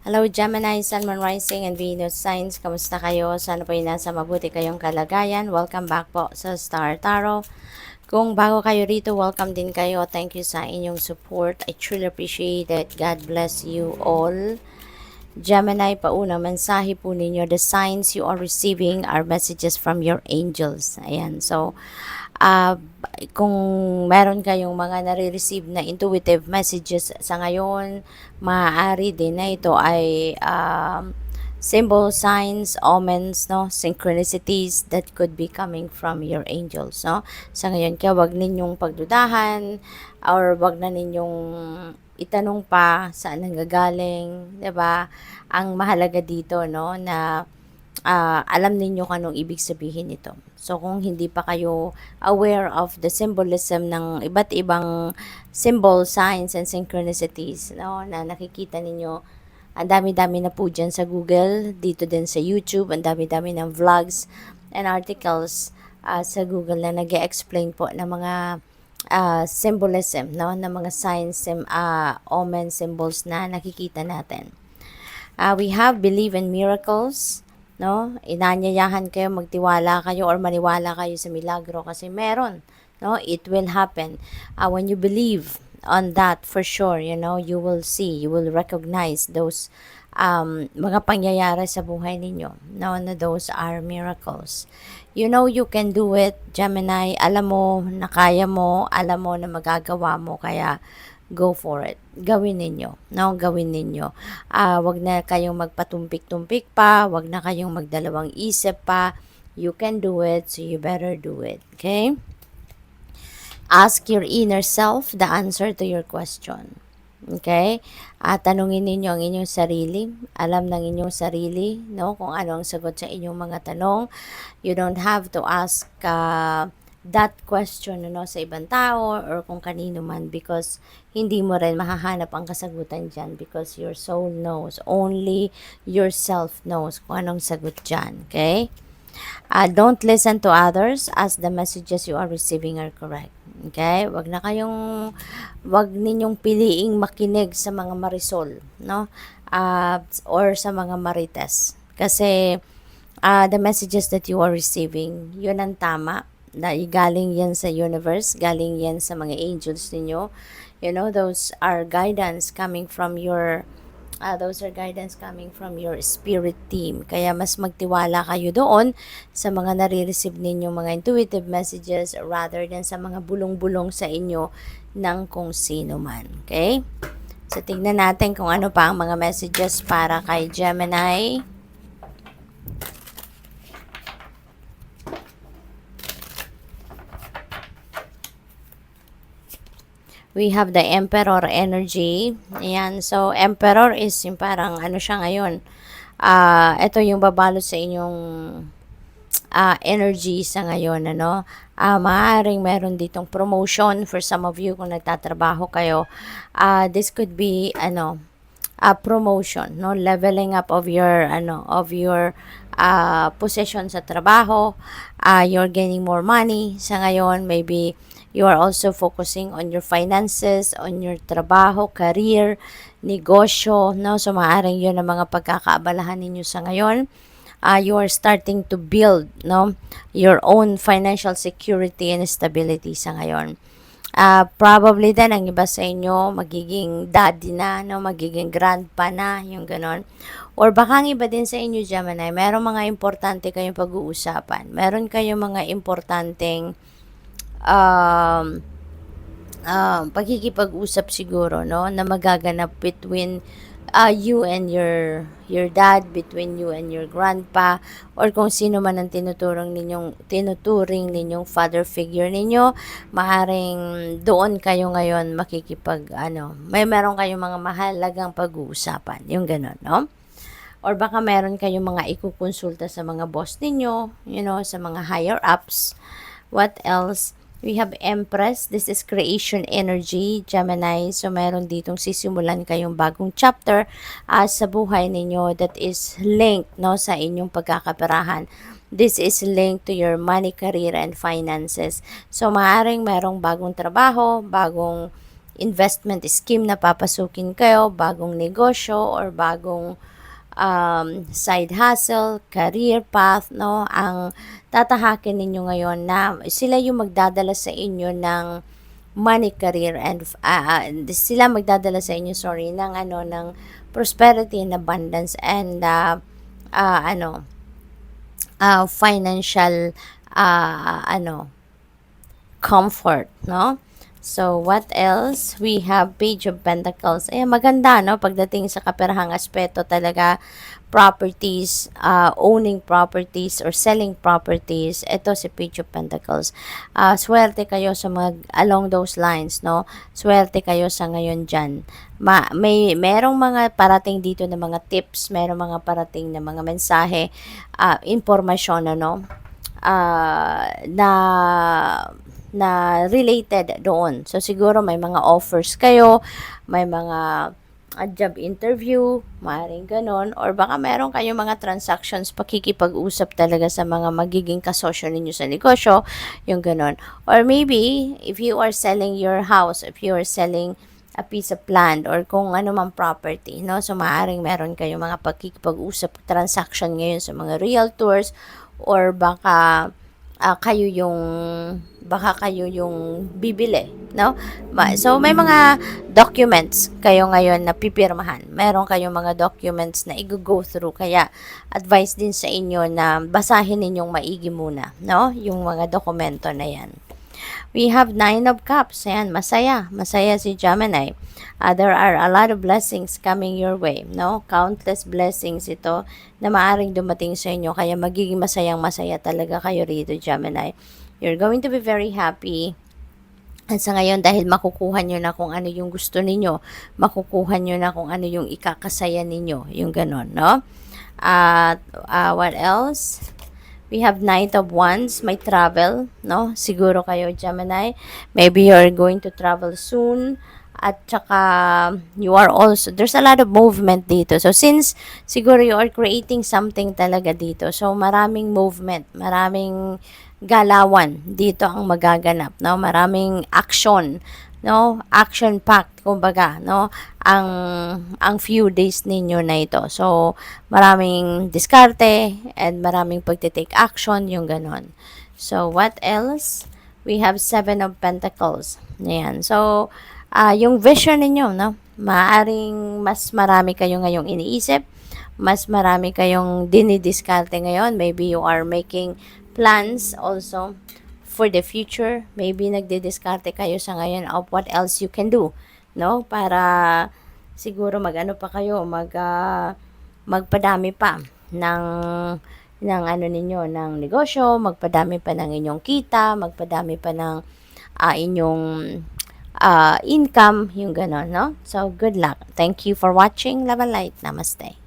Hello Gemini, Sun, Moon, Rising, and Venus Signs. Kamusta kayo? Sana po ay nasa mabuti kayong kalagayan. Welcome back po sa Star Tarot. Kung bago kayo rito, welcome din kayo. Thank you sa inyong support. I truly appreciate it. God bless you all. Gemini, paunang mensahe po ninyo. The signs you are receiving are messages from your angels. Ayan. So, uh, kung meron kayong mga nare-receive na intuitive messages sa ngayon, maaari din na ito ay symbol, signs, omens, no, synchronicities that could be coming from your angels, no. Sa ngayon, kaya wag ninyong pagdudahan or wag na ninyong itanong pa saan nanggagaling, 'di ba? Ang mahalaga dito, no, na alam ninyo kung anong ibig sabihin nito. So, kung hindi pa kayo aware of the symbolism ng iba't ibang symbol, signs, and synchronicities, no, na nakikita ninyo, ang dami-dami na po dyan sa Google, dito din sa YouTube, ang dami-dami ng vlogs and articles sa Google na nag-explain po ng mga symbolism, no, ng mga signs, omen, symbols na nakikita natin. We have believe in miracles, no? Inanyayahan kayo, magtiwala kayo or maniwala kayo sa milagro kasi meron, no? It will happen. When you believe on that, for sure, you know, you will see, you will recognize those mga pangyayari sa buhay ninyo, no? Na those are miracles. You know you can do it, Gemini. Alam mo na kaya mo, alam mo na magagawa mo, kaya go for it. Gawin ninyo, no? Gawin ninyo. Wag na kayong magpatumpik-tumpik pa, wag na kayong magdalawang isip pa. You can do it, so you better do it. Okay? Ask your inner self the answer to your question. Okay? Tanungin ninyo ang inyong sarili. Alam ng inyong sarili, no? Kung ano ang sagot sa inyong mga tanong. You don't have to ask that question, no, sa ibang tao or kung kanino man, because hindi mo rin mahahanap ang kasagutan dyan because your soul knows. Only yourself knows kung anong sagot dyan. Okay? Don't listen to others as the messages you are receiving are correct. Okay? Wag ninyong piliing makinig sa mga marisol, no? Or sa mga marites. Kasi the messages that you are receiving, yun ang tama. Galing yan sa universe, galing yan sa mga angels ninyo. You know, those are guidance coming from your spirit team. Kaya mas magtiwala kayo doon sa mga nare-receive ninyong mga intuitive messages rather than sa mga bulong-bulong sa inyo ng kung sino man. Okay? So, tingnan natin kung ano pa ang mga messages para kay Gemini. We have the Emperor energy. Ayan. So, Emperor is yung parang ano siya ngayon. Ito yung babalot sa inyong energy sa ngayon, ano. Maaaring meron ditong promotion for some of you kung nagtatrabaho kayo. This could be, a promotion, no, leveling up of your position sa trabaho. You're gaining more money sa ngayon. Maybe you are also focusing on your finances, on your trabaho, career, negosyo, no? So, maaaring yun ang mga pagkakaabalahan ninyo sa ngayon. You are starting to build, no, your own financial security and stability sa ngayon. Probably din ang iba sa inyo magiging daddy na, no, magiging grandpa na, yung ganon. Or baka ang iba din sa inyo, Gemini, meron mga importante kayong pag-uusapan. Meron kayong mga importanteng pagkikipag-usap siguro, no, na magaganap between you and your dad, between you and your grandpa, or kung sino man ang tinuturing ninyong father figure ninyo. Maaring doon kayo ngayon meron kayong mga mahalagang pag-uusapan, yung ganon, no? Or baka meron kayong mga ikukonsulta sa mga boss ninyo, you know, sa mga higher ups. What else? We have Empress. This is creation energy, Gemini. So, meron ditong sisimulan kayong bagong chapter sa buhay ninyo that is linked, no, sa inyong pagkakaperahan. This is linked to your money, career, and finances. So, maaaring merong bagong trabaho, bagong investment scheme na papasukin kayo, bagong negosyo, or bagong side hustle, career path, no? Ang tatahakin ninyo ngayon na sila yung magdadala sa inyo ng money, career, and sila magdadala sa inyo, sorry, ng ng prosperity and abundance, and financial comfort, no? So, what else? We have Page of Pentacles. Maganda, no? Pagdating sa kaperahang aspeto talaga, properties, owning properties or selling properties. Ito si Page of Pentacles. Swerte kayo sa along those lines, no? Swerte kayo sa ngayon dyan. Merong mga parating dito na mga tips, merong mga parating na mga mensahe, impormasyon, ano? Na related doon. So, siguro may mga offers kayo, may mga job interview, maaaring ganon, or baka meron kayong mga transactions, pakikipag-usap talaga sa mga magiging kasosyo ninyo sa negosyo, yung ganon. Or maybe, if you are selling your house, if you are selling a piece of land, or kung ano man property, no? So, maaaring meron kayong mga pakikipag-usap transaction ngayon sa mga realtors, or baka kayo yung bibili, no? So, may mga documents kayo ngayon na pipirmahan. Meron kayong mga documents na i-go through. Kaya, advice din sa inyo na basahin ninyong maigi muna, no? Yung mga dokumento na yan. We have 9 of Cups. Ayan, masaya. Masaya si Gemini. There are a lot of blessings coming your way, no? Countless blessings ito na maaring dumating sa inyo. Kaya magiging masayang-masaya talaga kayo rito, Gemini. You're going to be very happy. At sa ngayon, dahil makukuha nyo na kung ano yung gusto ninyo, makukuha nyo na kung ano yung ikakasaya ninyo, yung ganon, no? At what else? We have Knight of Wands, may travel, no? Siguro kayo, Gemini, maybe you're going to travel soon. At saka, you are also, there's a lot of movement dito. So, since siguro you are creating something talaga dito, so maraming movement, maraming galawan dito ang magaganap, no? Maraming action, no? Action packed, kumbaga, no? Ang few days ninyo na ito. So, maraming diskarte and maraming pagte-take action, yung ganon. So, what else? We have 7 of Pentacles. Ayan. So, yung vision ninyo, no? Maaring mas marami kayo ngayong iniisip, mas marami kayong dinidiskarte ngayon. Maybe you are making plans also for the future. Maybe nagdidiskarte kayo sa ngayon of what else you can do, no? Para siguro magano pa kayo, magpadami pa ng ano ninyo, ng negosyo, magpadami pa ng inyong kita, magpadami pa ng inyong income, yung ganon, no? So, good luck. Thank you for watching. Love and light. Namaste.